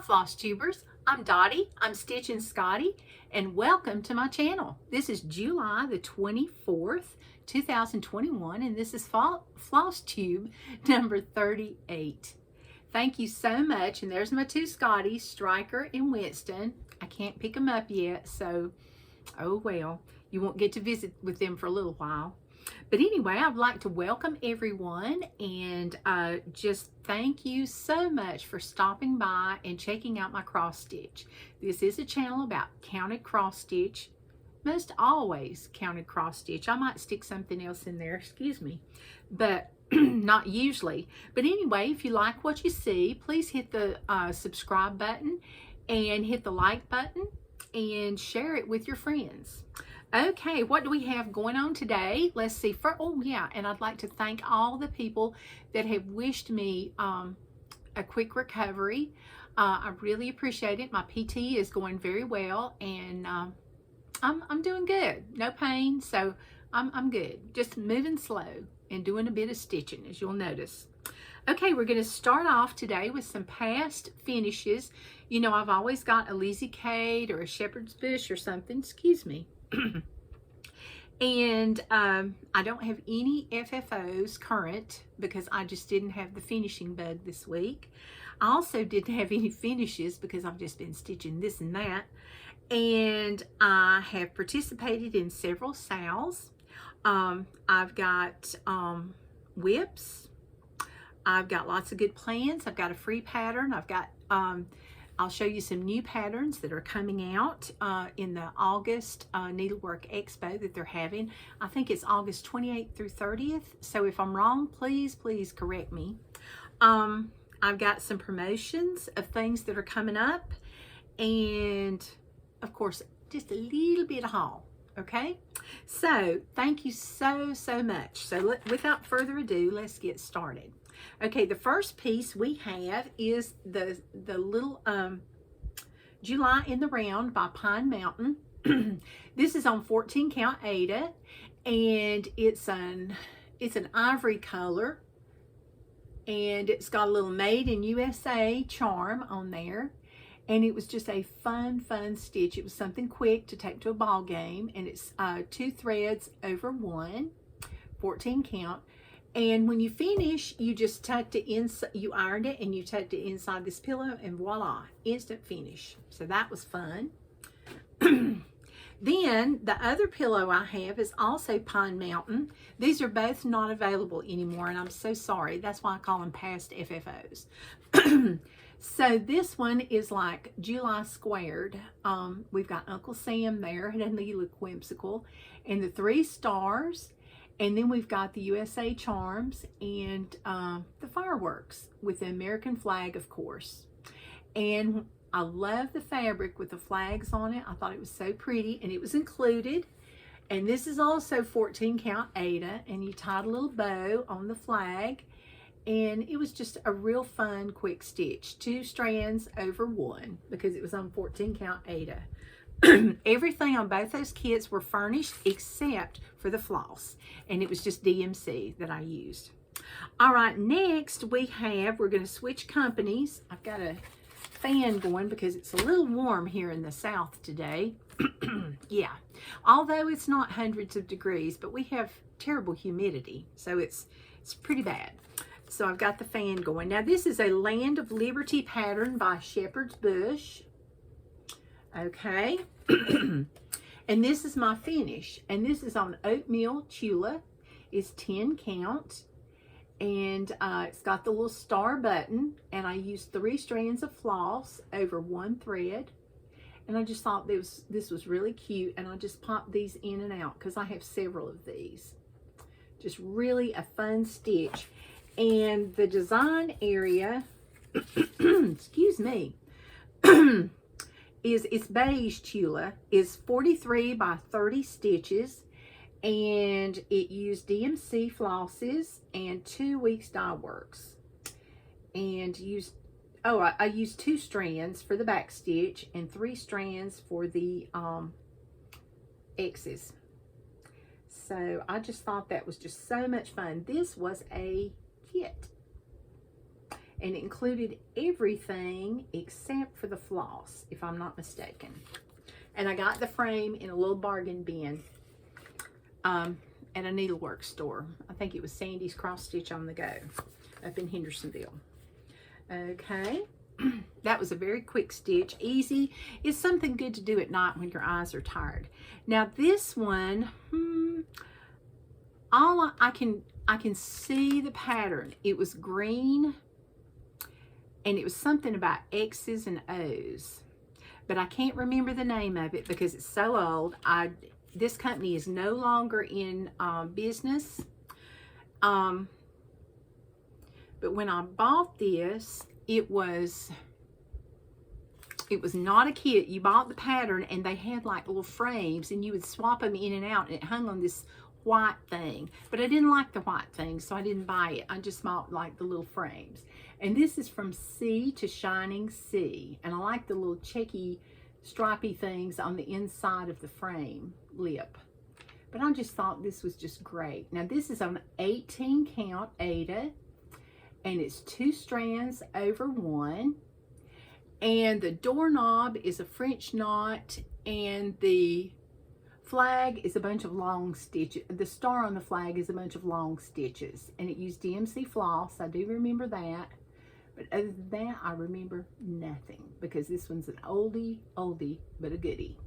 Flosstubers, I'm Dottie, I'm Stitching Scotty, and welcome to my channel. This is July the 24th, 2021, and this is Flosstube number 38. Thank you so much, and there's my two Scotties, Striker and Winston. I can't pick them up yet, so, oh well, you won't get to visit with them for a little while. But anyway, I'd like to welcome everyone and just thank you so much for stopping by and checking out my cross stitch. This is a channel about counted cross stitch, most always counted cross stitch. I might stick something else in there, excuse me, but not usually. But anyway, if you like what you see, please hit the subscribe button and hit the like button and share it with your friends. Okay, what do we have going on today? Let's see. Oh yeah, and I'd like to thank all the people that have wished me a quick recovery. I really appreciate it. My PT is going very well, and I'm doing good. No pain, so I'm good. Just moving slow and doing a bit of stitching, as you'll notice. Okay, we're going to start off today with some past finishes. You know, I've always got a Lazy Kate or a Shepherd's Bush or something. Excuse me. And I don't have any FFOs current because I just didn't have the finishing bug this week. I also didn't have any finishes because I've just been stitching this and that. And I have participated in several SALs. I've got whips. I've got lots of good plans. I've got a free pattern. I've got I'll show you some new patterns that are coming out in the August Needlework Expo that they're having. I think it's August 28th through 30th. So if I'm wrong, please correct me. I've got some promotions of things that are coming up. And of course, just a little bit of haul. Okay. So thank you so much. So without further ado, let's get started. Okay, the first piece we have is the little July in the Round by Pine Mountain. This is on 14 count Aida, and it's an ivory color, and it's got a little Made in USA charm on there, and it was just a fun stitch. It was something quick to take to a ball game, and it's 2 threads over 1, 14 count. And when you finish, you just tucked it inside, you ironed it and you tucked it inside this pillow, and voila, instant finish. So that was fun. Then the other pillow I have is also Pine Mountain. These are both not available anymore, and I'm so sorry. That's why I call them past FFOs. So this one is like July squared. We've got Uncle Sam there, and a little whimsical, and the 3 stars. And then we've got the USA charms and the fireworks with the American flag, of course. And I love the fabric with the flags on it. I thought it was so pretty, and it was included. And this is also 14 count Aida, and you tied a little bow on the flag. And it was just a real fun, quick stitch. 2 strands over 1 because it was on 14 count Aida. Everything on both those kits were furnished except for the floss, and it was just DMC that I used. All right, next we're going to switch companies. I've got a fan going because it's a little warm here in the south today. Yeah, although it's not hundreds of degrees, but we have terrible humidity, so it's pretty bad. So I've got the fan going. Now this is a Land of Liberty pattern by Shepherd's Bush. Okay, and this is my finish, and this is on Oatmeal Chula. It's 10 count, and it's got the little star button, and I used 3 strands of floss over 1 thread, and I just thought this was really cute, and I just popped these in and out because I have several of these. Just really a fun stitch. And the design area, excuse me, it's beige Chula, is 43 by 30 stitches, and it used DMC flosses and 2 weeks dye works, and I used 2 strands for the back stitch and 3 strands for the X's. So I just thought that was just so much fun. This was a kit. and it included everything except for the floss, if I'm not mistaken. And I got the frame in a little bargain bin at a Needleworks store. I think it was Sandy's Cross Stitch on the Go up in Hendersonville. Okay, that was a very quick stitch, easy. It's something good to do at night when your eyes are tired. Now this one, I can see the pattern. It was green, and it was something about X's and O's, but I can't remember the name of it because it's so old. This company is no longer in business. But when I bought this, it was not a kit. You bought the pattern, and they had like little frames, and you would swap them in and out, and it hung on this white thing. But I didn't like the white thing, so I didn't buy it. I just bought like the little frames. And this is From Sea to Shining Sea, and I like the little checky stripy things on the inside of the frame lip. But I just thought this was just great. Now this is on 18 count Aida, and it's 2 strands over 1, and the doorknob is a French knot, and the flag is a bunch of long stitches. The star on the flag is a bunch of long stitches, and it used DMC floss. I do remember that, but other than that, I remember nothing, because this one's an oldie but a goodie.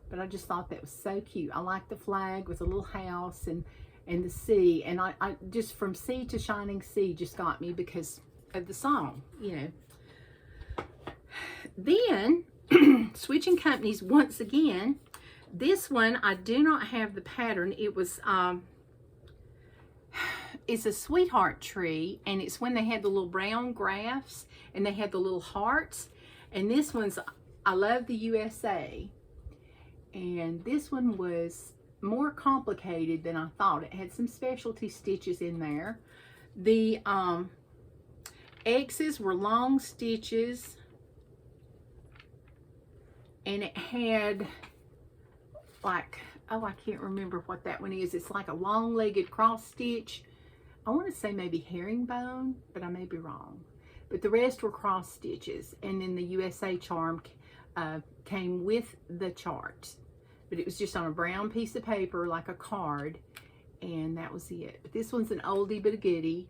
But I just thought that was so cute. I like the flag with a little house and the sea, and I just From Sea to Shining Sea just got me because of the song, you know. Then switching companies once again. This one I do not have the pattern. It was it's a sweetheart tree, and it's when they had the little brown graphs and they had the little hearts. And this one's I Love the USA, and this one was more complicated than I thought. It had some specialty stitches in there. The X's were long stitches, and it had like, oh, I can't remember what that one is. It's like a long-legged cross stitch. I want to say maybe herringbone, but I may be wrong. But the rest were cross stitches, and then the USA charm came with the chart. But it was just on a brown piece of paper, like a card, and that was it. But this one's an oldie but a goodie,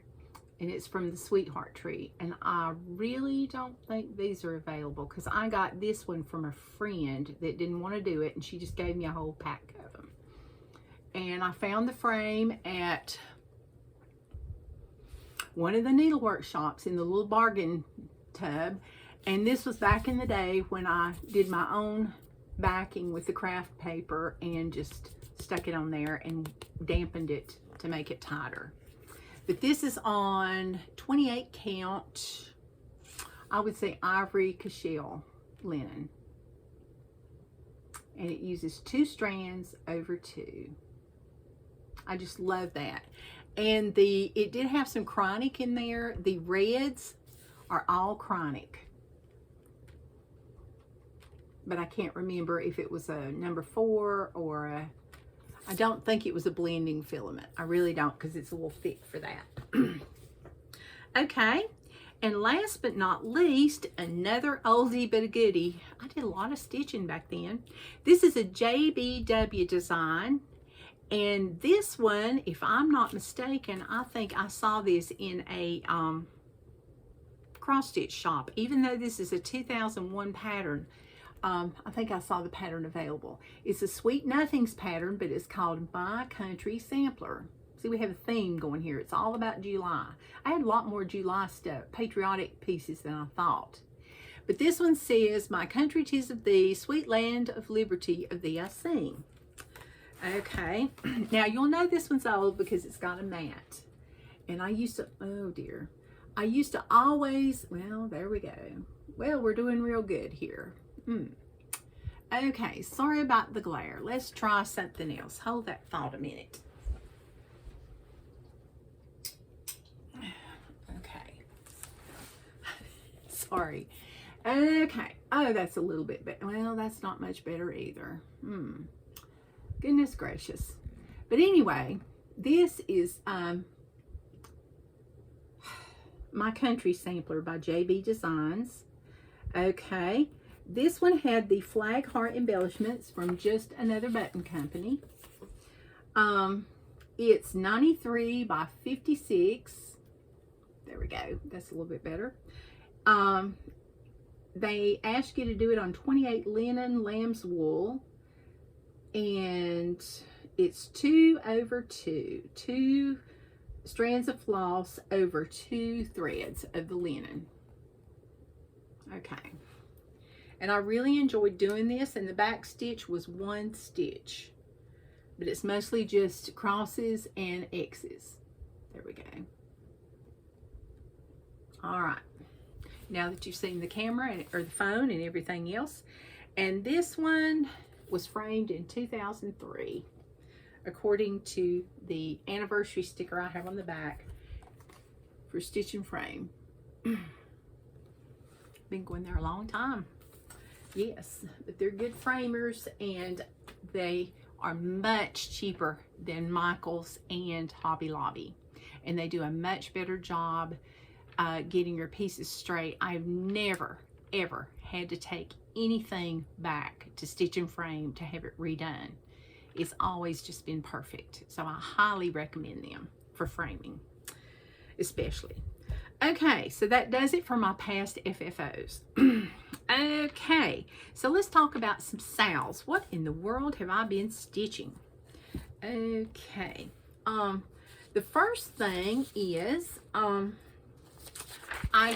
and it's from the Sweetheart Tree. And I really don't think these are available, because I got this one from a friend that didn't want to do it, and she just gave me a whole pack of them. And I found the frame at one of the Needleworks shops in the little bargain tub. And this was back in the day when I did my own backing with the craft paper and just stuck it on there and dampened it to make it tighter. But this is on 28 count, I would say ivory cashel linen. And it uses 2 strands over 2. I just love that. And it did have some chronic in there. The reds are all chronic, but I can't remember if it was a number 4 or a, I don't think it was a blending filament. I really don't, because it's a little thick for that. Okay, and last but not least, another oldie but a goodie. I did a lot of stitching back then. This is a JBW design, and this one, if I'm not mistaken, I think I saw this in a cross stitch shop. Even though this is a 2001 pattern, I think I saw the pattern available. It's a Sweet Nothings pattern, but it's called My Country Sampler. See, we have a theme going here. It's all about July. I had a lot more July stuff, patriotic pieces than I thought. But this one says, My country 'tis of thee, sweet land of liberty, of thee I sing. Okay, now you'll know this one's old because it's got a mat. And I used to, oh dear, I used to always, well, there we go. Well, we're doing real good here. Okay, sorry about the glare. Let's try something else. Hold that thought a minute. Okay. Sorry. Okay. Oh, that's a little bit better. Well, that's not much better either. Goodness gracious. But anyway, this is My Country Sampler by JB Designs. Okay, this one had the flag heart embellishments from Just Another Button Company. It's 93 by 56. There we go. That's a little bit better. They ask you to do it on 28 linen lamb's wool, and it's 2 over 2. 2 strands of floss over 2 threads of the linen. Okay. And I really enjoyed doing this, and the back stitch was 1 stitch. But it's mostly just crosses and X's. There we go. All right. Now that you've seen the camera and, or the phone and everything else. And this one was framed in 2003, according to the anniversary sticker I have on the back for Stitch and Frame. Been going there a long time. Yes, but they're good framers, and they are much cheaper than Michael's and Hobby Lobby, and they do a much better job getting your pieces straight. I've never ever had to take anything back to Stitch and Frame to have it redone. It's always just been perfect, so I highly recommend them for framing especially. Okay, so that does it for my past FFOs. Okay, so let's talk about some SALs. What in the world have I been stitching? Okay, the first thing is, I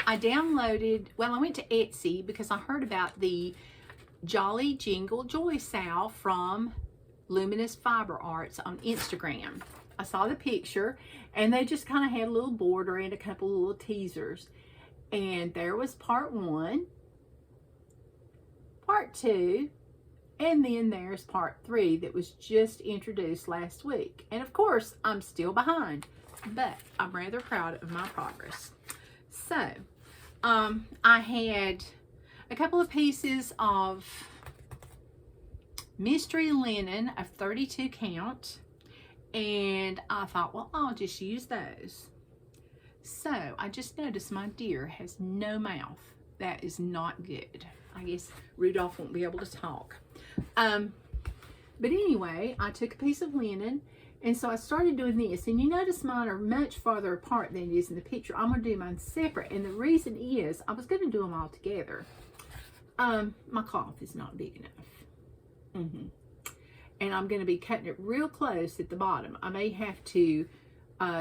downloaded, well, I went to Etsy because I heard about the Jolly Jingle Joy SAL from Luminous Fiber Arts on Instagram. I saw the picture, and they just kind of had a little border and a couple of little teasers. And there was part 1, part 2, and then there's part 3 that was just introduced last week. And of course, I'm still behind, but I'm rather proud of my progress. So, I had a couple of pieces of mystery linen of 32 count. And I thought, well, I'll just use those. So I just noticed my deer has no mouth. That is not good. I guess Rudolph won't be able to talk. But anyway, I took a piece of linen, and so I started doing this. And you notice mine are much farther apart than it is in the picture. I'm going to do mine separate. And the reason is I was going to do them all together. My cloth is not big enough. And I'm going to be cutting it real close at the bottom. I may have to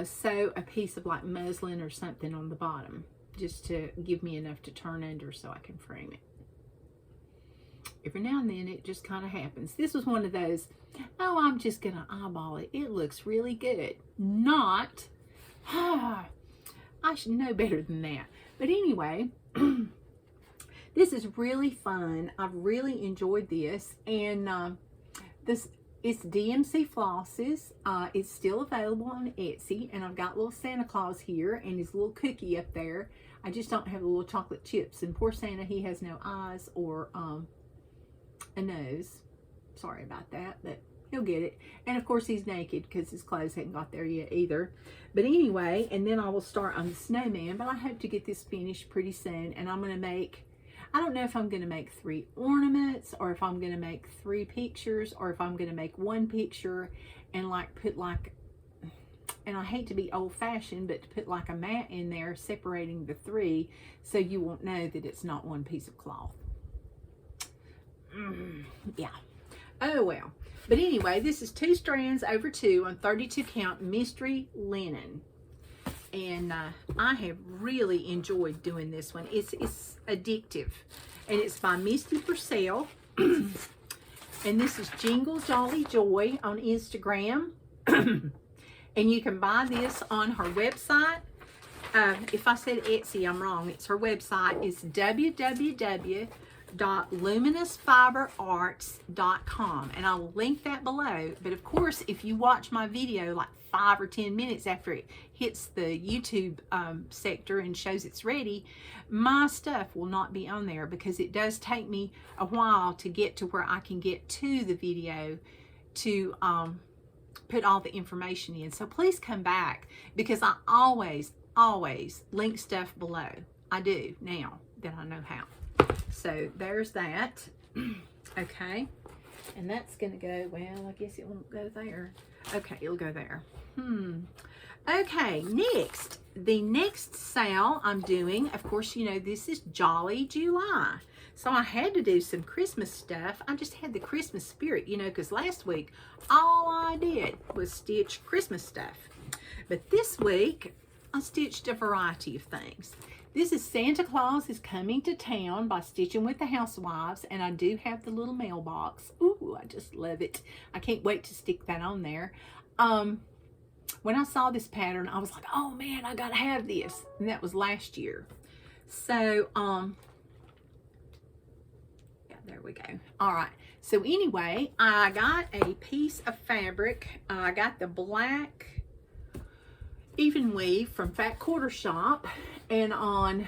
sew a piece of like muslin or something on the bottom just to give me enough to turn under so I can frame it. Every now and then it just kind of happens. This was one of those, oh, I'm just going to eyeball it. It looks really good. Not, I should know better than that. But anyway, this is really fun. I've really enjoyed this. And it's DMC flosses. It's still available on Etsy, and I've got little Santa Claus here and his little cookie up there. I just don't have the little chocolate chips, and poor Santa, he has no eyes or a nose. Sorry about that, but he'll get it. And of course he's naked because his clothes haven't got there yet either. But anyway, and then I will start on the snowman, but I hope to get this finished pretty soon. And I'm going to make, I don't know if I'm going to make 3 ornaments, or if I'm going to make 3 pictures, or if I'm going to make 1 picture and like put like, and I hate to be old-fashioned, but to put like a mat in there separating the 3 so you won't know that it's not one piece of cloth. Yeah. Oh well. But anyway, this is 2 strands over 2 on 32 count mystery linen. And I have really enjoyed doing this one. It's addictive. And it's by Misty Purcell. And this is Jingle Jolly Joy on Instagram. And you can buy this on her website. If I said Etsy, I'm wrong. It's her website. It's www.luminousfiberarts.com. And I'll link that below. But of course, if you watch my video like 5 or 10 minutes after it hits the YouTube sector and shows it's ready, my stuff will not be on there because it does take me a while to get to where I can get to the video to put all the information in. So please come back, because I always always link stuff below. I do now that I know how. So there's that. Okay. And that's going to go, well, I guess it won't go there. Okay, it'll go there. Okay, next. The next sale I'm doing, of course, you know, this is Jolly July. So I had to do some Christmas stuff. I just had the Christmas spirit, you know, because last week, all I did was stitch Christmas stuff. But this week, I stitched a variety of things. This is Santa Claus is Coming to Town by Stitching with the Housewives, and I do have the little mailbox. Ooh, I just love it. I can't wait to stick that on there. When I saw this pattern, I was like, oh man, I gotta have this. And that was last year. So, yeah, there we go. All right. So anyway, I got a piece of fabric. I got the black even weave from Fat Quarter Shop, and on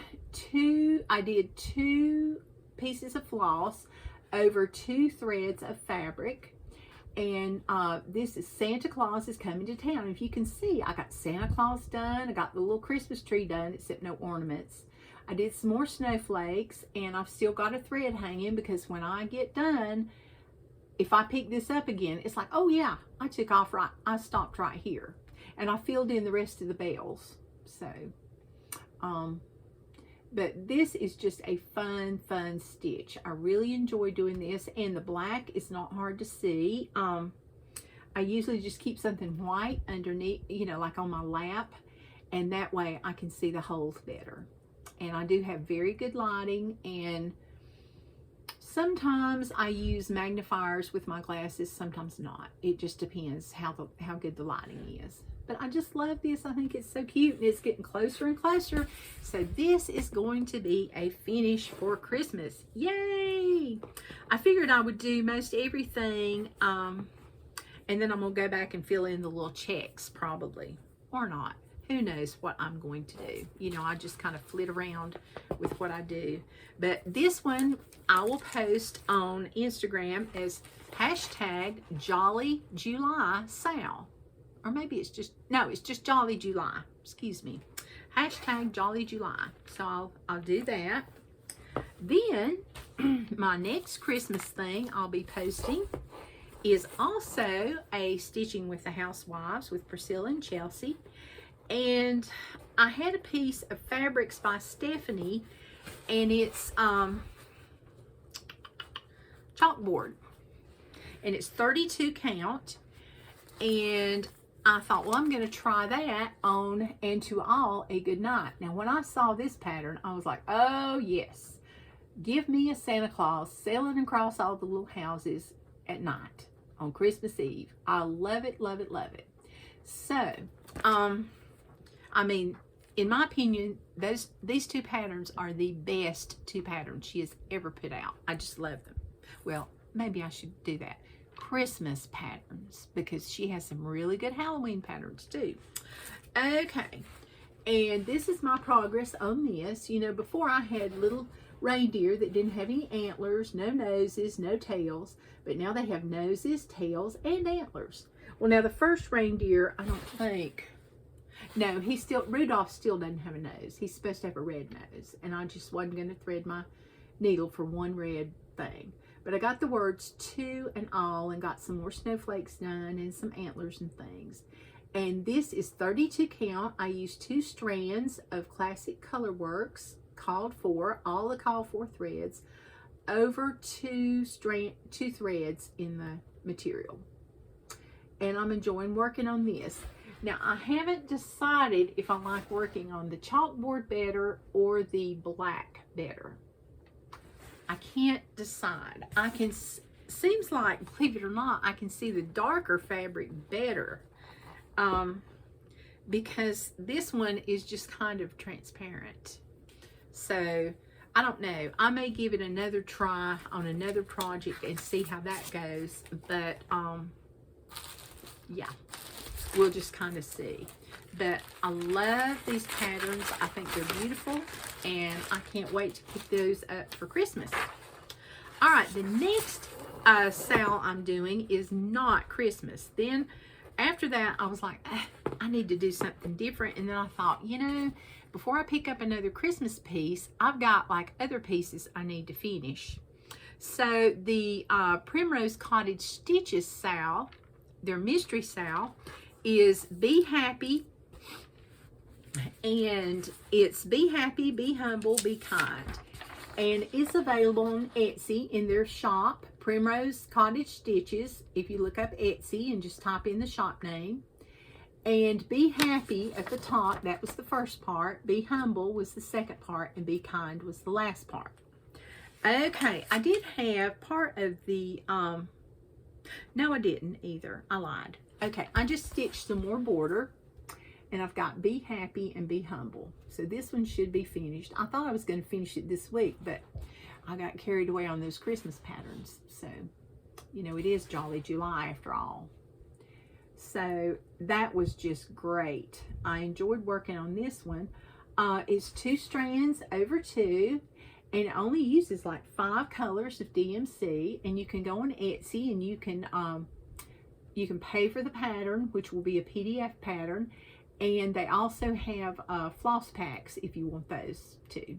I did 2 pieces of floss over 2 threads of fabric. And this is Santa Claus is Coming to Town. If you can see, I got Santa Claus done. I got the little Christmas tree done, except no ornaments. I did some more snowflakes, and I've still got a thread hanging because when I get done, if I pick this up again, it's like, oh yeah, I took off right, I stopped right here. And I filled in the rest of the bells. So, but this is just a fun stitch. I really enjoy doing this, and the black is not hard to see. I usually just keep something white underneath, you know, like on my lap, and that way I can see the holes better. And I do have very good lighting, and sometimes I use magnifiers with my glasses, sometimes not. It just depends how good the lighting is. But I just love this. I think it's so cute, and it's getting closer and closer. So this is going to be a finish for Christmas. Yay! I figured I would do most everything, and then I'm going to go back and fill in the little checks probably, or not. Who knows what I'm going to do. You know, I just kind of flit around with what I do. But this one I will post on Instagram as hashtag Jolly July SAL. Or maybe it's just, no, it's just Jolly July. Excuse me. Hashtag Jolly July. So I'll do that. Then my next Christmas thing I'll be posting is also a Stitching with the Housewives with Priscilla and Chelsea. And I had a piece of fabrics by Stephanie, and it's chalkboard. And it's 32 count. And I thought, well, I'm going to try that on And to All a Good Night. Now, when I saw this pattern, I was like, oh, yes. Give me a Santa Claus sailing across all the little houses at night on Christmas Eve. I love it, love it, love it. So, I mean, in my opinion, these 2 patterns are the best 2 patterns she has ever put out. I just love them. Well, maybe I should do that. Christmas patterns, because she has some really good Halloween patterns too. Okay, and this is my progress on this. You know, before I had little reindeer that didn't have any antlers, no noses, no tails, but now they have noses, tails, and antlers. Well, now the first reindeer, I don't think, no, Rudolph still doesn't have a nose. He's supposed to have a red nose, and I just wasn't going to thread my needle for one red thing. But I got the words To and All and got some more snowflakes done and some antlers and things. And this is 32 count. I used 2 strands of Classic Colorworks, called for, all the called for threads, over 2 threads in the material. And I'm enjoying working on this. Now, I haven't decided if I like working on the chalkboard better or the black better. I can't decide. Seems like, believe it or not, I can see the darker fabric better, because this one is just kind of transparent. So, I don't know. I may give it another try on another project and see how that goes, but, yeah, we'll just kind of see. But I love these patterns. I think they're beautiful, and I can't wait to pick those up for Christmas. All right, the next sale I'm doing is not Christmas. Then after that, I was like, I need to do something different. And then I thought, you know, before I pick up another Christmas piece, I've got like other pieces I need to finish. So the Primrose Cottage Stitches SAL, their mystery SAL, is Be Happy, and it's Be Happy, Be Humble, Be Kind. And it's available on Etsy in their shop, Primrose Cottage Stitches. If you look up Etsy and just type in the shop name. And Be Happy at the top, that was the first part. Be Humble was the second part, and Be Kind was the last part. Okay, I did have part of the, no I didn't either, I lied. Okay, I just stitched some more border, and I've got Be Happy and Be Humble. So this one should be finished. I thought I was going to finish it this week, but I got carried away on those Christmas patterns. So, you know, it is Jolly July after all. So that was just great. I enjoyed working on this one. It's 2 strands over 2, and it only uses like 5 colors of DMC. And you can go on Etsy and you can pay for the pattern, which will be a PDF pattern. And they also have floss packs if you want those too.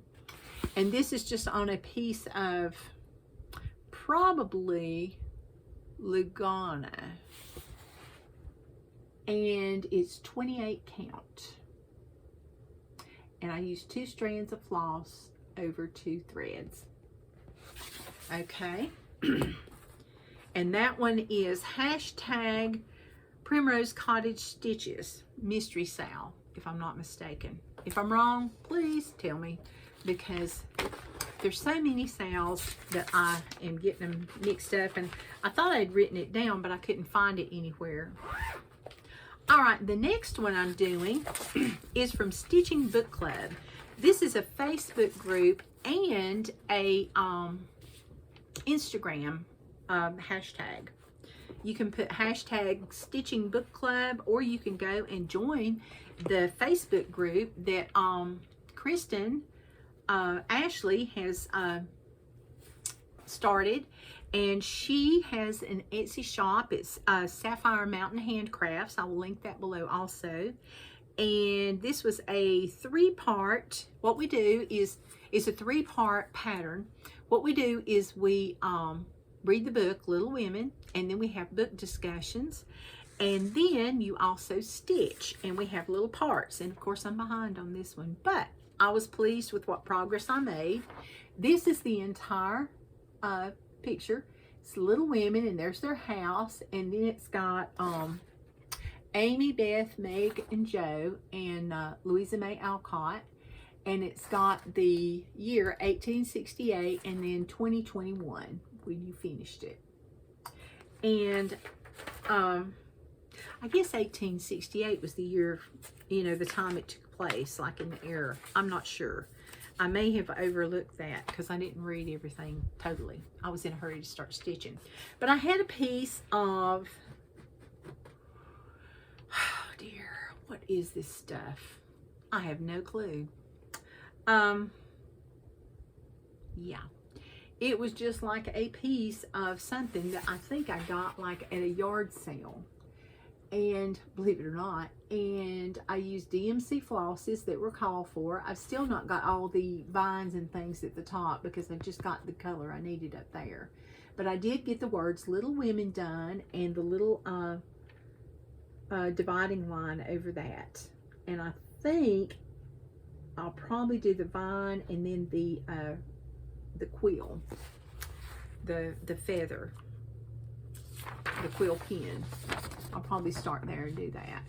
And this is just on a piece of probably Lugana. And it's 28 count. And I used 2 strands of floss over 2 threads. Okay. And that one is hashtag Primrose Cottage Stitches Mystery SAL, if I'm not mistaken. If I'm wrong, please tell me, because there's so many SALs that I am getting them mixed up, and I thought I'd written it down, but I couldn't find it anywhere. All right, the next one I'm doing is from Stitching Book Club. This is a Facebook group and a Instagram hashtag. You can put hashtag Stitching Book Club, or you can go and join the Facebook group that Kristen Ashley has started, and she has an Etsy shop. It's Sapphire Mountain Handcrafts. I will link that below also. And this was a 3-part. What we do is a 3-part pattern. What we do is we read the book Little Women, and then we have book discussions, and then you also stitch, and we have little parts. And of course I'm behind on this one, but I was pleased with what progress I made. This is the entire picture. It's Little Women, and there's their house, and then it's got Amy, Beth, Meg, and Joe, and Louisa May Alcott, and it's got the year 1868 and then 2021 when you finished it. And I guess 1868 was the year, you know, the time it took place, like in the era. I'm not sure. I may have overlooked that because I didn't read everything totally. I was in a hurry to start stitching. But I had a piece of, oh dear, what is this stuff? I have no clue. Yeah. It was just like a piece of something that I think I got like at a yard sale. And believe it or not, and I used DMC flosses that were called for. I've still not got all the vines and things at the top because I've just got the color I needed up there. But I did get the words Little Women done, and the little dividing line over that. And I think I'll probably do the vine and then the quill, the feather, the quill pin. I'll probably start there and do that.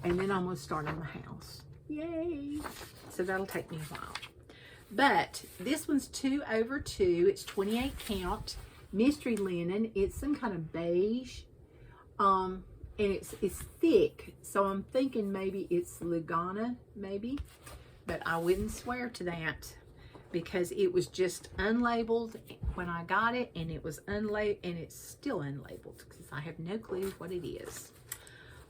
And then I'm going to start on the house. Yay! So that'll take me a while. But this one's 2 over 2. It's 28 count. Mystery linen. It's some kind of beige. And it's thick. So I'm thinking maybe it's Lugana, maybe. But I wouldn't swear to that, because it was just unlabeled when I got it, and it was unlabeled, and it's still unlabeled because I have no clue what it is.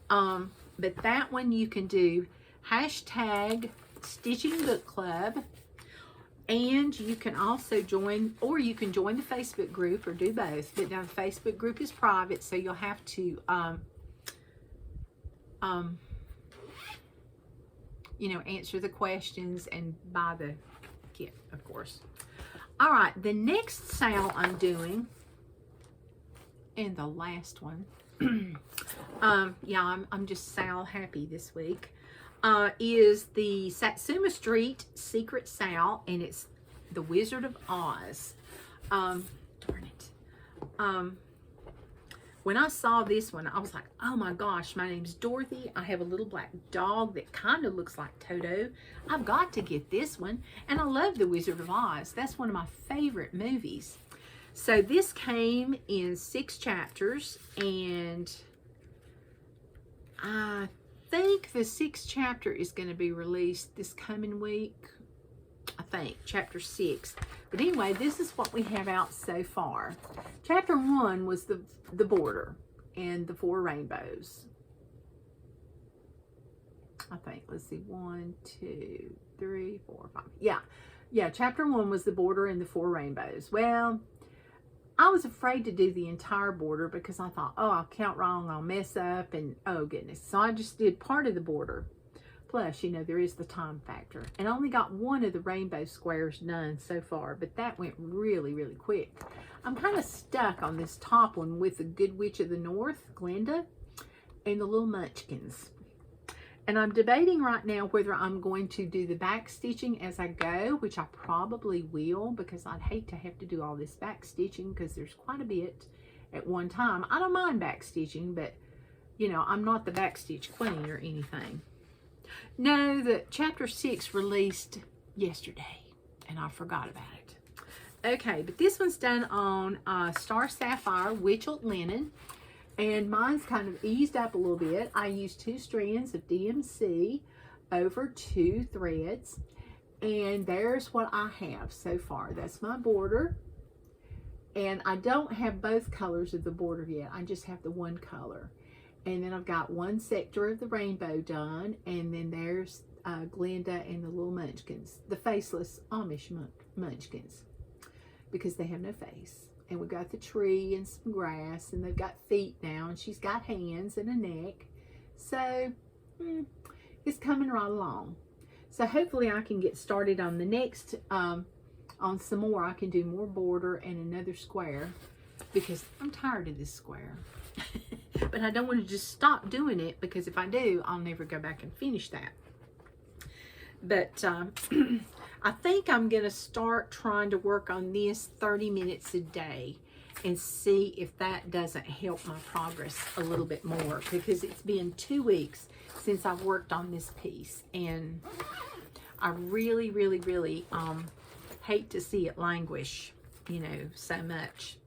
But that one you can do hashtag Stitching Book Club, and you can also join, or you can join the Facebook group, or do both. But now the Facebook group is private, so you'll have to you know, answer the questions and buy the kit, of course. All right, the next sale I'm doing, and the last one, yeah, I'm just sale happy this week, is the Satsuma Street Secret Sale, and it's the Wizard of Oz. Darn it. When I saw this one, I was like, oh my gosh, my name's Dorothy. I have a little black dog that kind of looks like Toto. I've got to get this one. And I love The Wizard of Oz. That's one of my favorite movies. So this came in 6 chapters, and I think the 6th chapter is going to be released this coming week. I think, chapter 6. But anyway, this is what we have out so far. Chapter 1 was the border and the 4 rainbows. I think, let's see, 1, 2, 3, 4, 5. Yeah, chapter 1 was the border and the 4 rainbows. Well, I was afraid to do the entire border because I thought, oh, I'll count wrong, I'll mess up, and oh goodness. So I just did part of the border. Plus, you know, there is the time factor. And I only got one of the rainbow squares done so far, but that went really, really quick. I'm kind of stuck on this top one with the Good Witch of the North, Glinda, and the little Munchkins. And I'm debating right now whether I'm going to do the back stitching as I go, which I probably will, because I'd hate to have to do all this back stitching because there's quite a bit at one time. I don't mind back stitching, but, you know, I'm not the back stitch queen or anything. No, the chapter 6 released yesterday, and I forgot about it. Okay, but this one's done on Star Sapphire Witchet linen, and mine's kind of eased up a little bit. I used 2 strands of DMC over 2 threads, and there's what I have so far. That's my border, and I don't have both colors of the border yet. I just have the one color. And then I've got 1 sector of the rainbow done, and then there's Glinda and the little Munchkins, the faceless Amish Munchkins, because they have no face. And we've got the tree and some grass, and they've got feet now, and she's got hands and a neck. So it's coming right along. So hopefully I can get started on the next, on some more. I can do more border and another square, because I'm tired of this square. But I don't want to just stop doing it, because if I do, I'll never go back and finish that. But I think I'm going to start trying to work on this 30 minutes a day and see if that doesn't help my progress a little bit more, because it's been 2 weeks since I've worked on this piece, and I really, really, really hate to see it languish, you know, so much.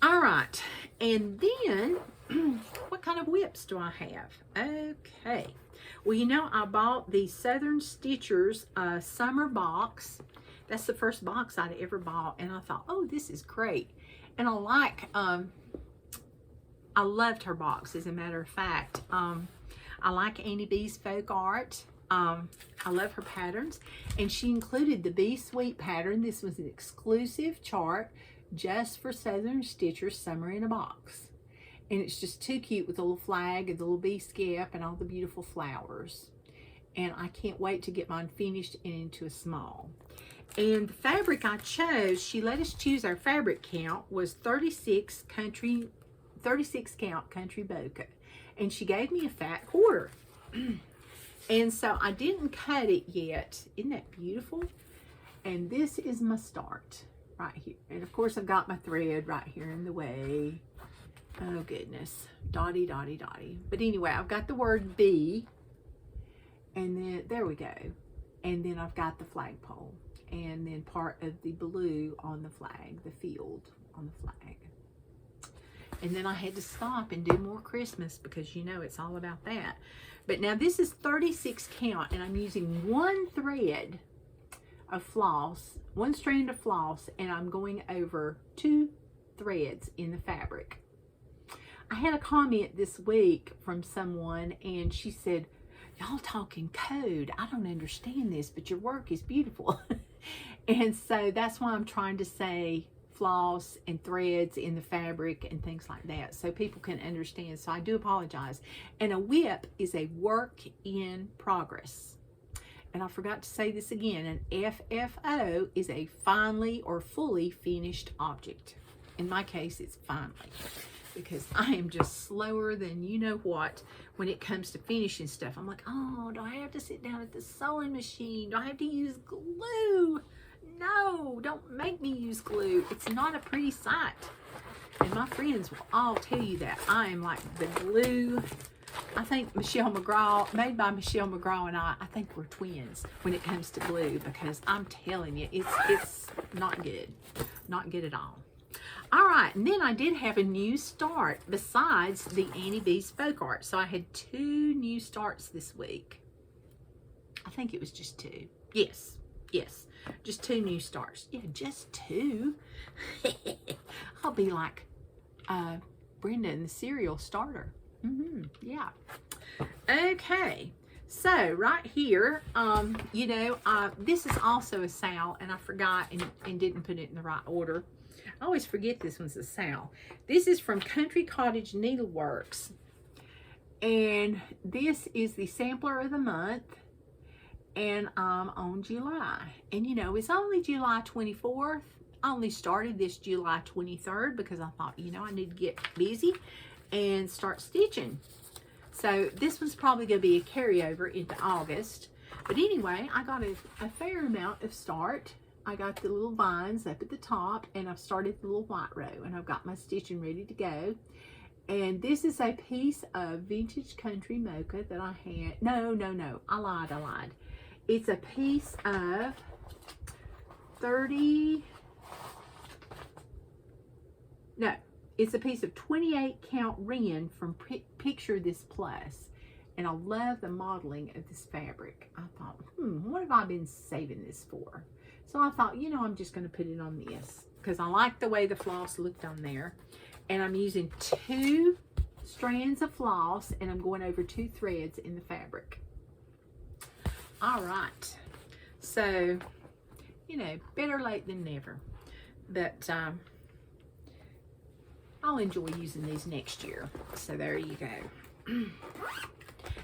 All right, and then what kind of whips do I have? Okay, well, you know, I bought the Southern Stitchers summer box. That's the first box I'd ever bought, and I thought, oh, this is great. And I like, I loved her box, as a matter of fact. I like Annie B's folk art. I love her patterns, and she included the Bee Sweet pattern. This was an exclusive chart just for Southern Stitchers Summer in a Box. And it's just too cute with the little flag and the little bee skip and all the beautiful flowers. And I can't wait to get mine finished and into a small. And the fabric I chose, she let us choose our fabric count, was 36 count country bokeh. And she gave me a fat quarter. And so I didn't cut it yet. Isn't that beautiful? And this is my start right here. And of course I've got my thread right here in the way. Oh goodness, dotty dotty dotty. But anyway, I've got the word bee, and then there we go. And then I've got the flagpole, and then part of the blue on the flag, the field on the flag. And then I had to stop and do more Christmas, because you know it's all about that. But now this is 36 count, and I'm using 1 thread of floss, 1 strand of floss, and I'm going over 2 threads in the fabric. I had a comment this week from someone, and she said, y'all talking code. I don't understand this, but your work is beautiful. And so that's why I'm trying to say floss and threads in the fabric and things like that, so people can understand. So I do apologize. And a whip is a work in progress. And I forgot to say this again, an FFO is a finally or fully finished object. In my case, it's finally, because I am just slower than you know what when it comes to finishing stuff. I'm like, oh, do I have to sit down at the sewing machine? Do I have to use glue? No, don't make me use glue. It's not a pretty sight. And my friends will all tell you that. I am like the glue. I think Michelle McGraw, made by Michelle McGraw and I think we're twins when it comes to glue, because I'm telling you, it's not good. Not good at all. All right, and then I did have a new start besides the Annie B's folk art. So I had 2 new starts this week. I think it was just 2. Yes, just 2 new starts. Yeah, just 2. I'll be like Brenda in the cereal starter. Yeah. Okay. So right here, you know, this is also a SAL, and I forgot and didn't put it in the right order. I always forget this one's a SAL. This is from Cottage Needleworks, and this is the sampler of the month, and I'm on July. And you know, it's only July 24th. I only started this July 23rd because I thought, you know, I need to get busy and start stitching. So this one's probably going to be a carryover into August. But anyway, I got a fair amount of start. I got the little vines up at the top, and I've started the little white row, and I've got my stitching ready to go. And this is a piece of vintage country mocha that I had. No, I lied. It's a piece of 30, no, it's a piece of 28 count Wren from Picture This Plus. And I love the modeling of this fabric. I thought, what have I been saving this for? So I thought, you know, I'm just going to put it on this because I like the way the floss looked on there. And I'm using 2 strands of floss, and I'm going over 2 threads in the fabric. All right. So, you know, better late than never. But I'll enjoy using these next year. So there you go.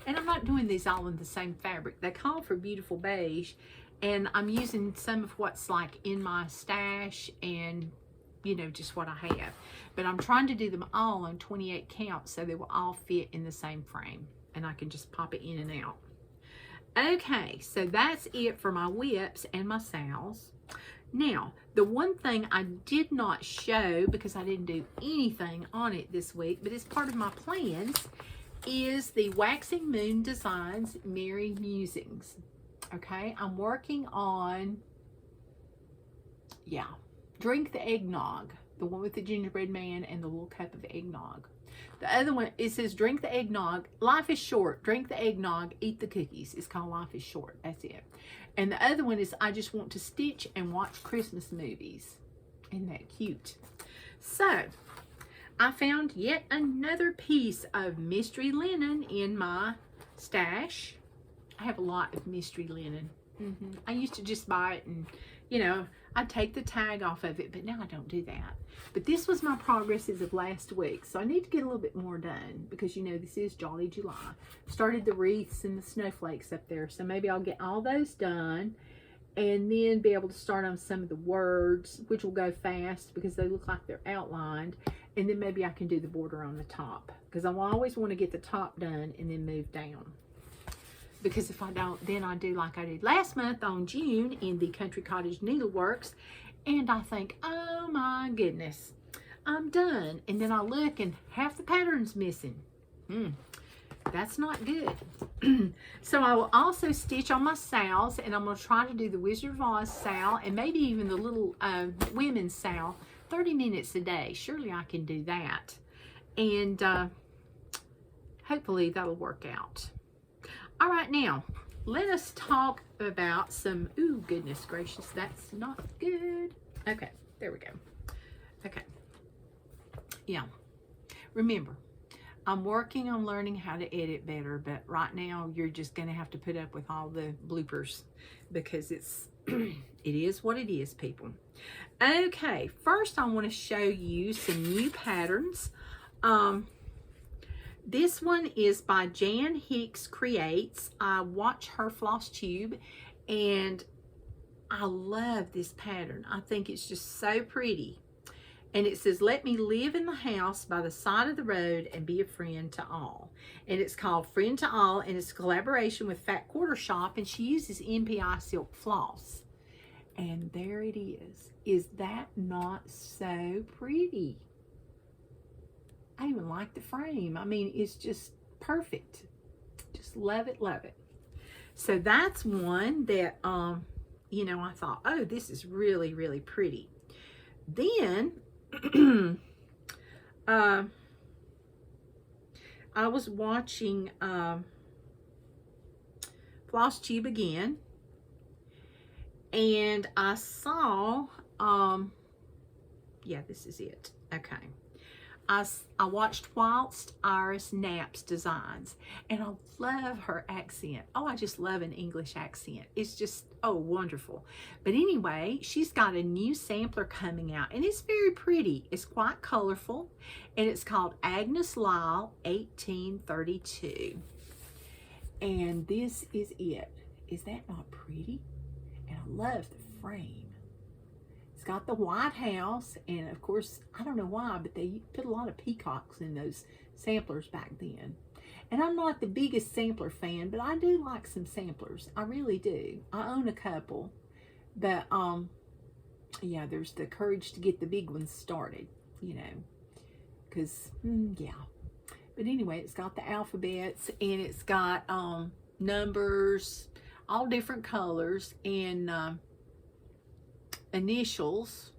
And I'm not doing these all in the same fabric. They call for beautiful beige, and I'm using some of what's like in my stash and, you know, just what I have. But I'm trying to do them all on 28 count so they will all fit in the same frame, and I can just pop it in and out. Okay, so that's it for my whips and my SALs. Now, the one thing I did not show because I didn't do anything on it this week, but it's part of my plans, is the Waxing Moon Designs Merry Musings. Okay, I'm working on, Drink the Eggnog, the one with the gingerbread man and the little cup of eggnog. The other one, it says drink the eggnog, life is short, drink the eggnog, eat the cookies. It's called Life is Short, that's it. And the other one is I just want to stitch and watch Christmas movies. Isn't that cute? So, I found yet another piece of mystery linen in my stash. I have a lot of mystery linen. I used to just buy it and, you know, I'd take the tag off of it, but now I don't do that. But this was my progress as of last week, so I need to get a little bit more done because, you know, this is Jolly July. Started the wreaths and the snowflakes up there, so maybe I'll get all those done and then be able to start on some of the words, which will go fast because they look like they're outlined. And then maybe I can do the border on the top because I always want to get the top done and then move down. Because if I don't, then I do like I did last month on June in the Cottage Needleworks. And I think, oh my goodness, I'm done. And then I look and half the pattern's missing. That's not good. So I will also stitch on my SALs, and I'm going to try to do the Wizard of Oz SAL and maybe even the little women's SAL 30 minutes a day. Surely I can do that. And hopefully that'll work out. All right, now let us talk about some, ooh, goodness gracious, that's not good. Okay, there we go. Okay. Yeah. Remember, I'm working on learning how to edit better, but right now you're just going to have to put up with all the bloopers because it's it is what it is, people. Okay, first I want to show you some new patterns. This one is by Jan Hicks Creates. I watch her Flosstube and I love this pattern. I think it's just so pretty. And it says, let me live in the house by the side of the road and be a friend to all. And it's called Friend to All, and it's a collaboration with Fat Quarter Shop, and she uses MPI silk floss. And there it is. Is that not so pretty? I even like the frame. I mean, it's just perfect. Just love it, love it. So that's one that, you know, I thought, oh, this is really, really pretty. Then, I was watching Flosstube again, and I saw, yeah, this is it. Okay. I watched whilst Iris Knops Designs, and I love her accent. Oh, I just love an English accent. It's just, oh, wonderful. But anyway, she's got a new sampler coming out, and it's very pretty. It's quite colorful, and it's called Agnes Lyle 1832. And this is it. Is that not pretty? And I love the frame. It's got the White House, and of course, I don't know why, but they put a lot of peacocks in those samplers back then. And I'm not the biggest sampler fan, but I do like some samplers. I really do. I own a couple, but yeah, there's the courage to get the big ones started, you know, because yeah. But anyway, it's got the alphabets, and it's got numbers, all different colors, and initials,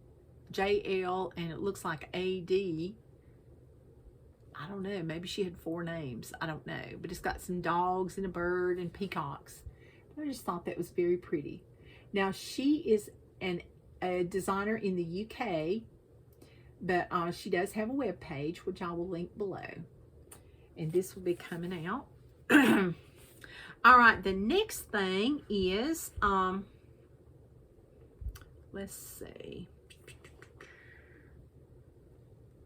JL, and it looks like AD. I don't know, maybe she had 4 names, I don't know, but it's got some dogs and a bird and peacocks. I just thought that was very pretty. Now, she is a designer in the UK, but she does have a web page, which I will link below, and this will be coming out. All right, the next thing is let's see.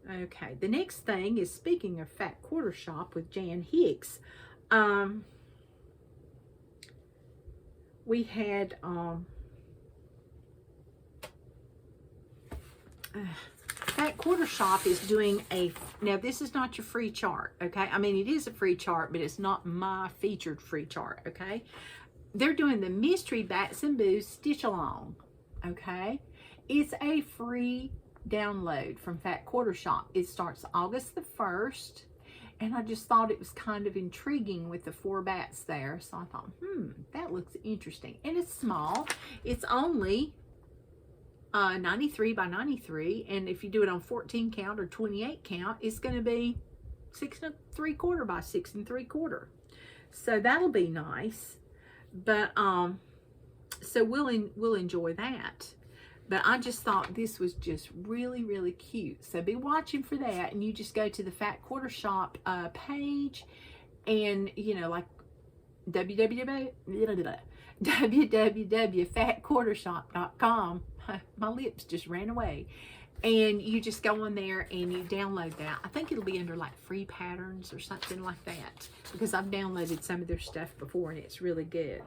Okay, the next thing is, speaking of Fat Quarter Shop with Jan Hicks, we had Fat Quarter Shop is doing a, now this is not your free chart, okay? I mean, it is a free chart, but it's not my featured free chart, okay? They're doing the Mystery Bats and Booze Stitch Along. Okay, it's a free download from Fat Quarter Shop. It starts August the 1st, and I just thought it was kind of intriguing with the 4 bats there. So I thought, that looks interesting. And it's small. It's only 93 by 93, and if you do it on 14 count or 28 count, it's going to be 6 3/4 by 6 3/4. So that'll be nice. But so we'll enjoy that. But I just thought this was just really, really cute. So be watching for that, and you just go to the Fat Quarter Shop page, and you know, like www.fatquartershop.com. My lips just ran away. And you just go on there and you download that. I think it'll be under like free patterns or something like that, because I've downloaded some of their stuff before and it's really good.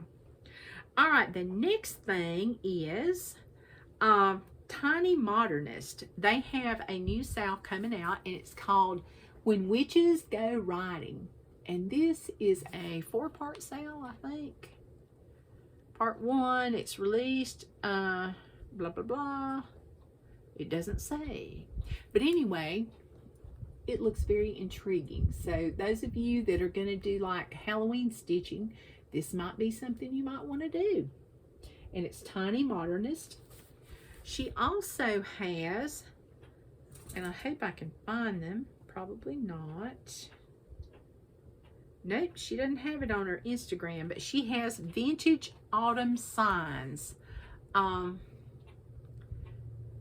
All right, the next thing is Tiny Modernist. They have a new SAL coming out, and it's called When Witches Go Riding. And this is a 4-part SAL, I think. Part 1, it's released, blah, blah, blah. It doesn't say. But anyway, it looks very intriguing. So those of you that are going to do like Halloween stitching, this might be something you might want to do. And it's Tiny Modernist. She also has, and I hope I can find them, probably not. Nope, she doesn't have it on her Instagram, but she has Vintage Autumn Signs.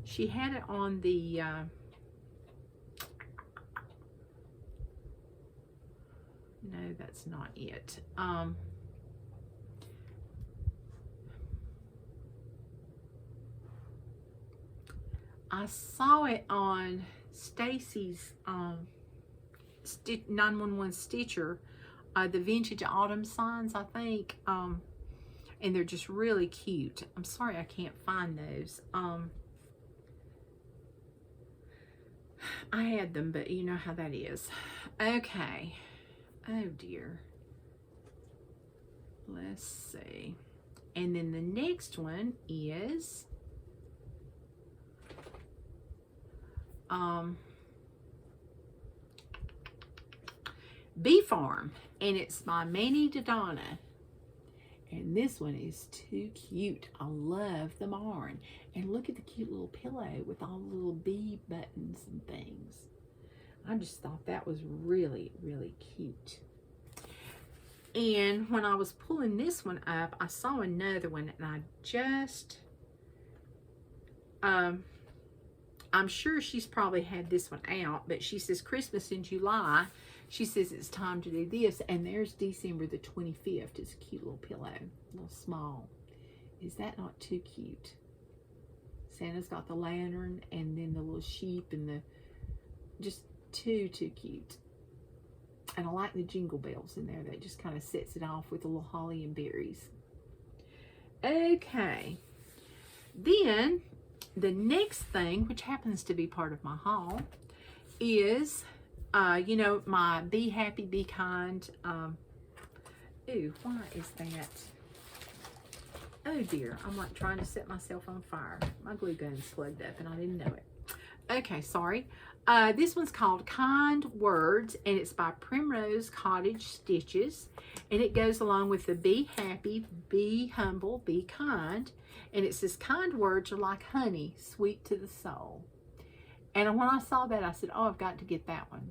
She had it on the No, that's not it. I saw it on Stacy's 911 Stitcher, the vintage autumn signs, I think, and they're just really cute. I'm sorry I can't find those. I had them, but you know how that is. Okay. Oh dear. Let's see. And then the next one is Bee Farm, and it's by Manny Dodonna. And this one is too cute. I love the barn. And look at the cute little pillow with all the little bee buttons and things. I just thought that was really, really cute. And when I was pulling this one up, I saw another one, and I just, I'm sure she's probably had this one out, but she says Christmas in July. She says it's time to do this, and there's December the 25th. It's a cute little pillow, a little small. Is that not too cute? Santa's got the lantern, and then the little sheep, and the, just too cute. And I like the jingle bells in there. That just kind of sets it off with a little holly and berries. Okay. Then, the next thing, which happens to be part of my haul, is, you know, my Be Happy, Be Kind. Ooh, why is that? Oh dear, I'm like trying to set myself on fire. My glue gun's plugged up and I didn't know it. Okay, sorry. This one's called Kind Words, and it's by Primrose Cottage Stitches, and it goes along with the Be Happy, Be Humble, Be Kind, and it says kind words are like honey, sweet to the soul. And when I saw that, I said, oh, I've got to get that one.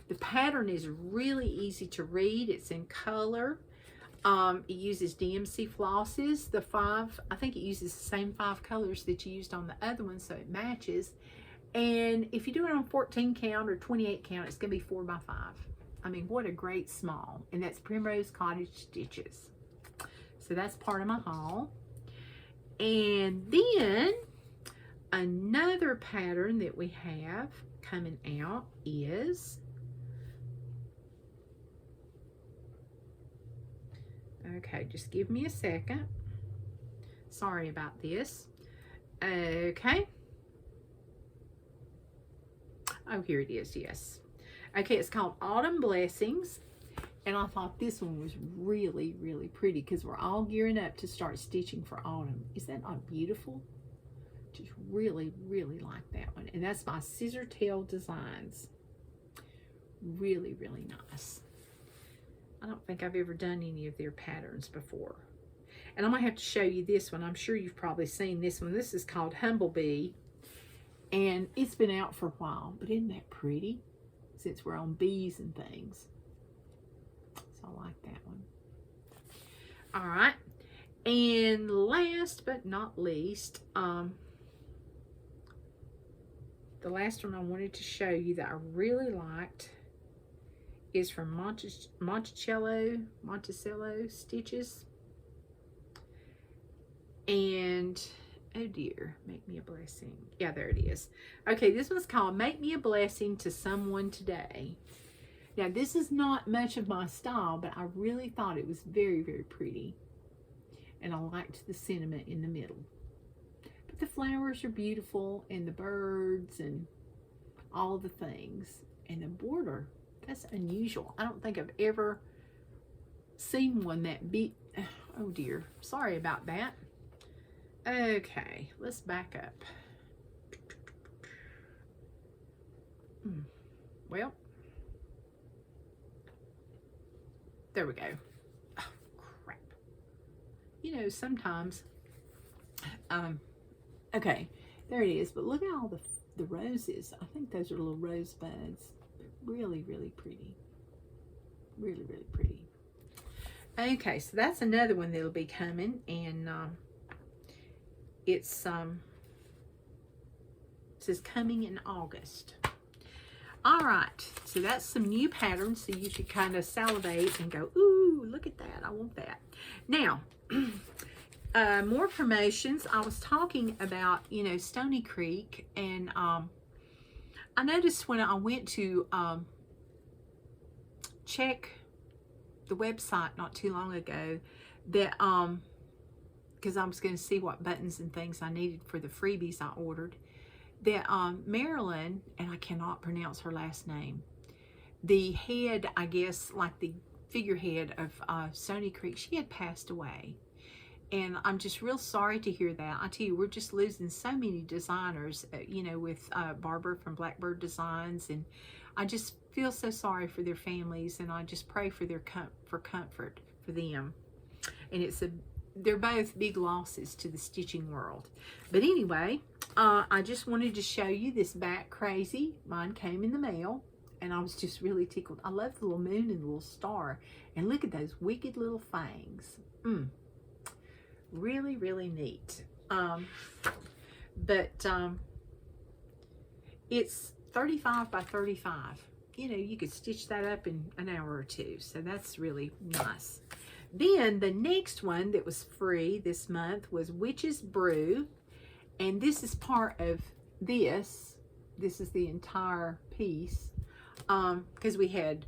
The pattern is really easy to read. It's in color. It uses DMC flosses. I think it uses the same 5 colors that you used on the other one, so it matches. And if you do it on 14 count or 28 count, it's going to be 4 by 5. I mean, what a great small. And that's Primrose Cottage Stitches. So that's part of my haul. And then another pattern that we have coming out is, okay, just give me a second. Sorry about this. Okay. Oh, here it is, yes. Okay, it's called Autumn Blessings. And I thought this one was really, really pretty because we're all gearing up to start stitching for autumn. Is that not beautiful? Just really, really like that one. And that's by Scissor Tail Designs. Really, really nice. I don't think I've ever done any of their patterns before. And I'm going to have to show you this one. I'm sure you've probably seen this one. This is called Humblebee. And it's been out for a while. But isn't that pretty? Since we're on bees and things. So I like that one. All right. And last but not least, the last one I wanted to show you that I really liked is from Monticello Stitches. And, oh dear, Make Me a Blessing. Yeah, there it is. Okay, this one's called Make Me a Blessing to Someone Today. Now, this is not much of my style, but I really thought it was very, very pretty. And I liked the sentiment in the middle. But the flowers are beautiful, and the birds, and all the things. And the border, that's unusual. I don't think I've ever seen one that big. Oh dear, sorry about that. Okay, let's back up. Well, there we go. Oh, crap. You know, sometimes, okay, there it is. But look at all the roses. I think those are little rose buds. Really, really pretty. Really, really pretty. Okay, so that's another one that'll be coming, and it says coming in August. All right, so that's some new patterns, so you could kind of salivate and go, ooh, look at that, I want that. Now, more promotions. I was talking about, you know, Stoney Creek, and I noticed when I went to check the website not too long ago that, because I was going to see what buttons and things I needed for the freebies I ordered, that Marilyn, and I cannot pronounce her last name, the head, I guess, like the figurehead of Stoney Creek, she had passed away. And I'm just real sorry to hear that. I tell you, we're just losing so many designers, you know, with Barbara from Blackbird Designs. And I just feel so sorry for their families. And I just pray for their comfort for them. And they're both big losses to the stitching world. But anyway, I just wanted to show you this back crazy. Mine came in the mail. And I was just really tickled. I love the little moon and the little star. And look at those wicked little fangs. Really, really neat. It's 35 by 35. You know, you could stitch that up in an hour or two. So that's really nice. Then the next one that was free this month was Witch's Brew. And this is part of this. This is the entire piece. Because we had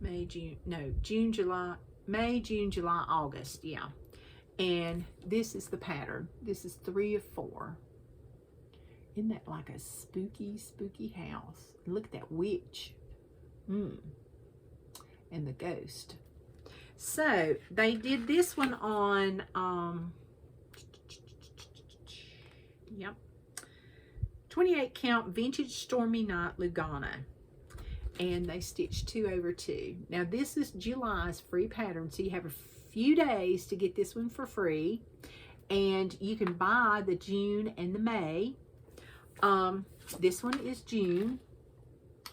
May, June, July, August. Yeah. And this is the pattern. This is 3 of 4. Isn't that like a spooky, spooky house? Look at that witch. And the ghost. So, they did this one on, yep, 28 count Vintage Stormy Night Lugana. And they stitched 2 over 2. Now, this is July's free pattern, so you have a few days to get this one for free, and you can buy the June and the May. This one is June.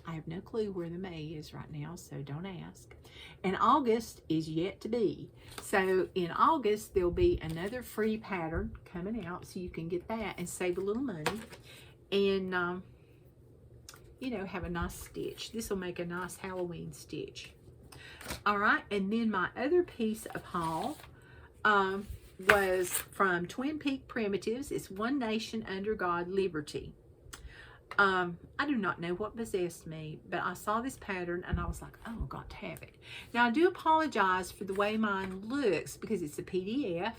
I have no clue where the May is right now, so don't ask. And August is yet to be. So in August there'll be another free pattern coming out, so you can get that and save a little money, and you know, have a nice stitch. This will make a nice Halloween stitch. All right, and then my other piece of haul was from Twin Peak Primitives. It's One Nation Under God Liberty. I do not know what possessed me, but I saw this pattern and I was like, oh, I've got to have it. Now, I do apologize for the way mine looks because it's a PDF,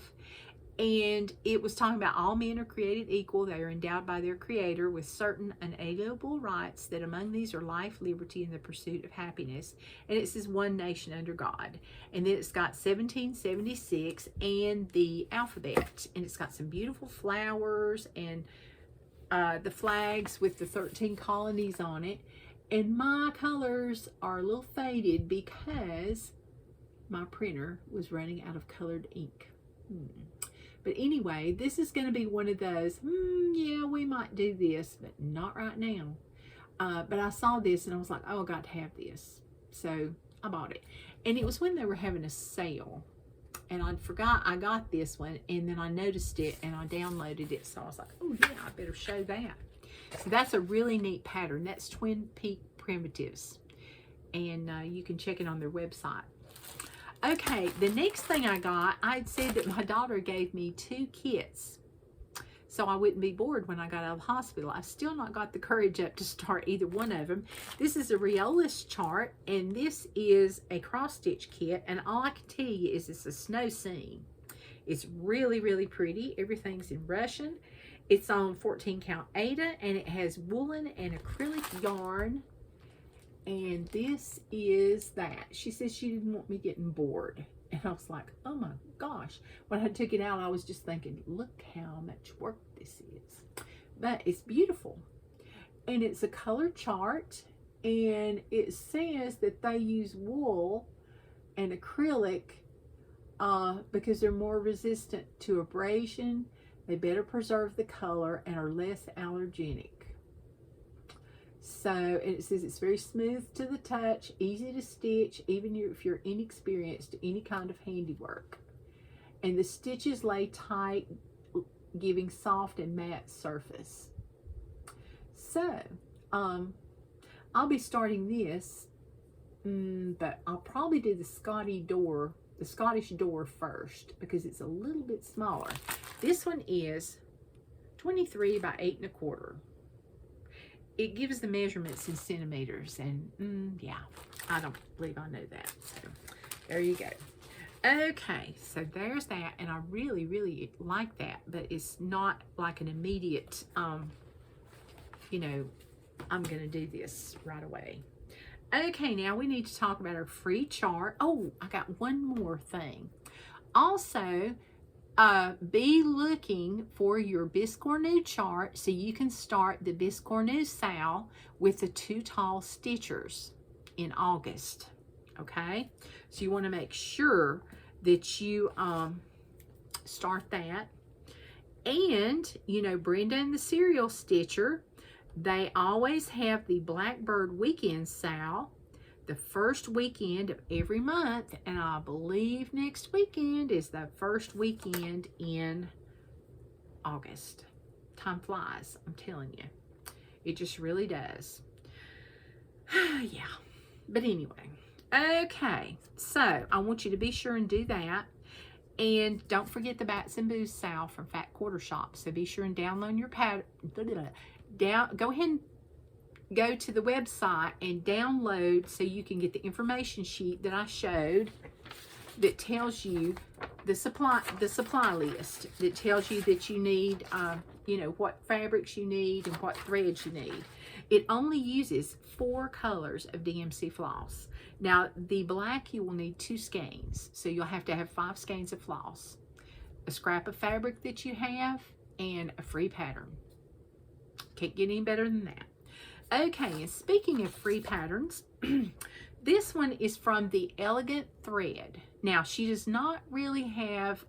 and it was talking about all men are created equal. They are endowed by their creator with certain unalienable rights, that among these are life, liberty, and the pursuit of happiness. And it says One Nation Under God. And then it's got 1776 and the alphabet. And it's got some beautiful flowers and the flags with the 13 colonies on it. And my colors are a little faded because my printer was running out of colored ink. But anyway, this is going to be one of those, yeah, we might do this, but not right now. But I saw this and I was like, oh, I got to have this. So I bought it. And it was when they were having a sale. And I forgot I got this one. And then I noticed it and I downloaded it. So I was like, oh, yeah, I better show that. So that's a really neat pattern. That's Twin Peak Primitives. And you can check it on their website. Okay, the next thing I got, I had said that my daughter gave me 2 kits so I wouldn't be bored when I got out of the hospital. I've still not got the courage up to start either one of them. This is a Riolis chart, and this is a cross-stitch kit, and all I can tell you is it's a snow scene. It's really, really pretty. Everything's in Russian. It's on 14 count Aida, and it has woolen and acrylic yarn. And this is that. She says she didn't want me getting bored. And I was like, oh my gosh. When I took it out, I was just thinking, look how much work this is. But it's beautiful. And it's a color chart. And it says that they use wool and acrylic because they're more resistant to abrasion. They better preserve the color and are less allergenic. So, and it says it's very smooth to the touch, easy to stitch, even if you're inexperienced to any kind of handiwork. And the stitches lay tight, giving soft and matte surface. So, I'll be starting this, but I'll probably do the Scottish door first because it's a little bit smaller. This one is 23 by 8 1/4. It gives the measurements in centimeters, and yeah, I don't believe I know that. So there you go. Okay, so there's that, and I really, really like that, but it's not like an immediate, you know, I'm going to do this right away. Okay, now we need to talk about our free chart. Oh, I got one more thing. Also, be looking for your Biscornu chart so you can start the Biscornu SAL with the 2 tall stitchers in August. Okay, so you want to make sure that you start that. And you know, Brenda and the Serial Stitcher, they always have the Blackbird Weekend SAL the first weekend of every month, and I believe next weekend is the first weekend in August. Time flies, I'm telling you. It just really does. Yeah, but anyway. Okay, so I want you to be sure and do that. And don't forget the Bats and Booze SAL from Fat Quarter Shop. So be sure and download your pattern. Go ahead and go to the website and download so you can get the information sheet that I showed that tells you the supply list, that tells you that you need, you know, what fabrics you need and what threads you need. It only uses 4 colors of DMC floss. Now, the black, you will need 2 skeins, so you'll have to have 5 skeins of floss, a scrap of fabric that you have, and a free pattern. Can't get any better than that. Okay, and speaking of free patterns, this one is from the Elegant Thread. Now, she does not really have,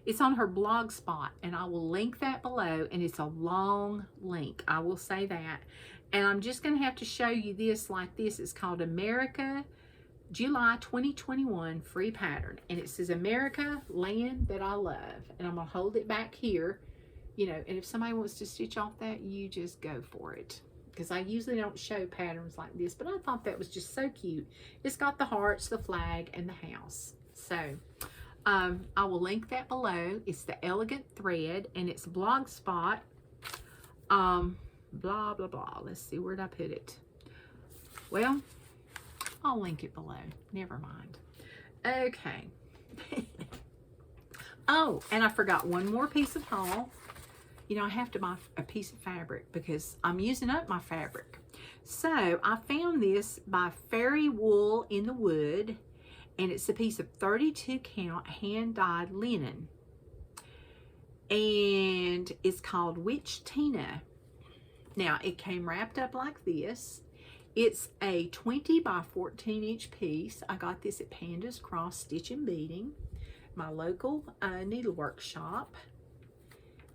it's on her blog spot, and I will link that below, and it's a long link, I will say that. And I'm just going to have to show you this like this. It's called America July 2021 free pattern, and it says America, land that I love. And I'm going to hold it back here, you know, and if somebody wants to stitch off that, you just go for it. Because I usually don't show patterns like this, but I thought that was just so cute. It's got the hearts, the flag, and the house. So I will link that below. It's the Elegant Thread, and it's blog spot. Blah, blah, blah. Let's see, where'd I put it? Well, I'll link it below. Never mind. Okay. Oh, and I forgot one more piece of haul. You know, I have to buy a piece of fabric because I'm using up my fabric. So I found this by Fairy Wool in the Wood, and it's a piece of 32 count hand-dyed linen. And it's called Witch Tina. Now, it came wrapped up like this. It's a 20 by 14 inch piece. I got this at Panda's Cross Stitch and Beading, my local needlework shop.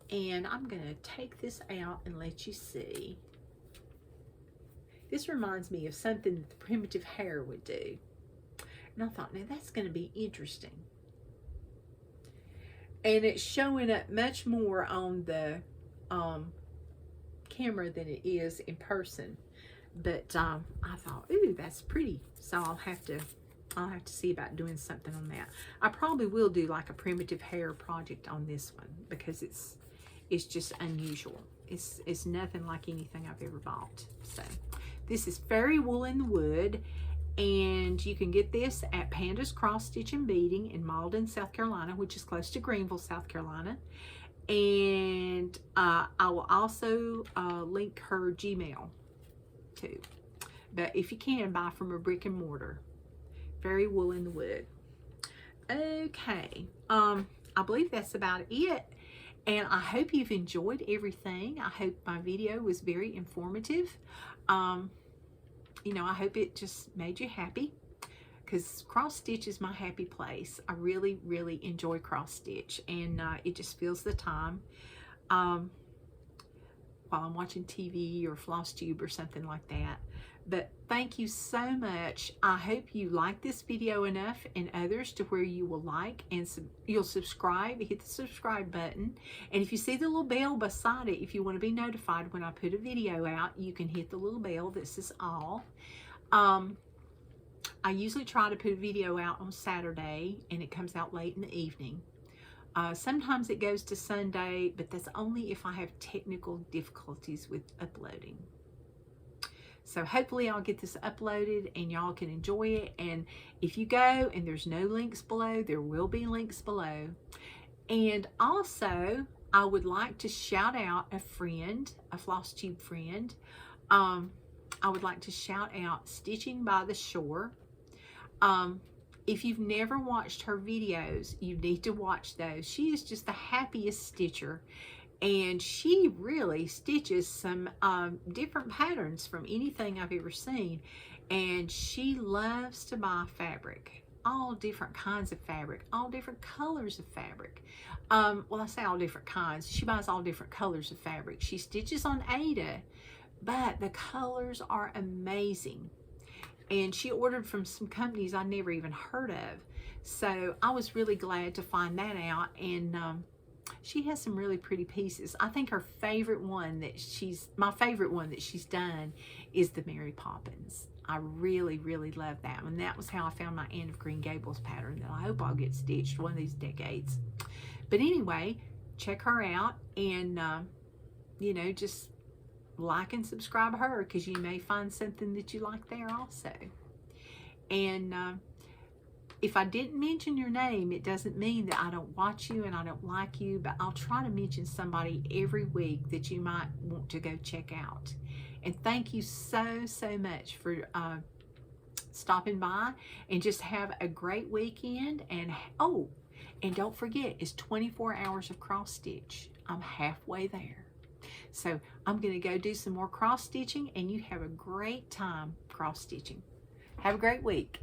And I'm going to take this out and let you see. This reminds me of something that the primitive hare would do. And I thought, now that's going to be interesting. And it's showing up much more on the camera than it is in person. But I thought, ooh, that's pretty. So I'll have to see about doing something on that. I probably will do like a primitive hare project on this one because it's just unusual. It's nothing like anything I've ever bought. So this is Fairy Wool in the Wood, and you can get this at Panda's Cross Stitch and Beading in Mauldin, South Carolina, which is close to Greenville, South Carolina. And I will also link her Gmail too. But if you can, buy from a brick and mortar. Fairy Wool in the Wood. Okay, I believe that's about it. And I hope you've enjoyed everything. I hope my video was very informative. You know, I hope it just made you happy, because cross stitch is my happy place. I really, really enjoy cross stitch, and it just fills the time while I'm watching TV or Flosstube or something like that. But thank you so much. I hope you like this video enough and others to where you will like and you'll subscribe. Hit the subscribe button. And if you see the little bell beside it, if you want to be notified when I put a video out, you can hit the little bell that says all. I usually try to put a video out on Saturday and it comes out late in the evening. Sometimes it goes to Sunday, but that's only if I have technical difficulties with uploading. So hopefully I'll get this uploaded and y'all can enjoy it. And if you go and there's no links below, there will be links below. And also, I would like to shout out a friend, a Flosstube friend. I would like to shout out Stitching by the Shore. If you've never watched her videos, you need to watch those. She is just the happiest stitcher. And she really stitches some different patterns from anything I've ever seen. And she loves to buy fabric, all different kinds of fabric, all different colors of fabric. Well, I say all different kinds. She buys all different colors of fabric. She stitches on Ada, but the colors are amazing. And she ordered from some companies I never even heard of. So I was really glad to find that out. And she has some really pretty pieces. I think her favorite one my favorite one that she's done is the Mary Poppins. I really, really love that one. That was how I found my Anne of Green Gables pattern that I hope I'll get stitched one of these decades. But anyway, check her out and, you know, just like and subscribe her because you may find something that you like there also. And if I didn't mention your name, it doesn't mean that I don't watch you and I don't like you, but I'll try to mention somebody every week that you might want to go check out. And thank you so, so much for stopping by, and just have a great weekend. And oh, and don't forget, it's 24 hours of cross stitch. I'm halfway there. So I'm going to go do some more cross stitching, and you have a great time cross stitching. Have a great week.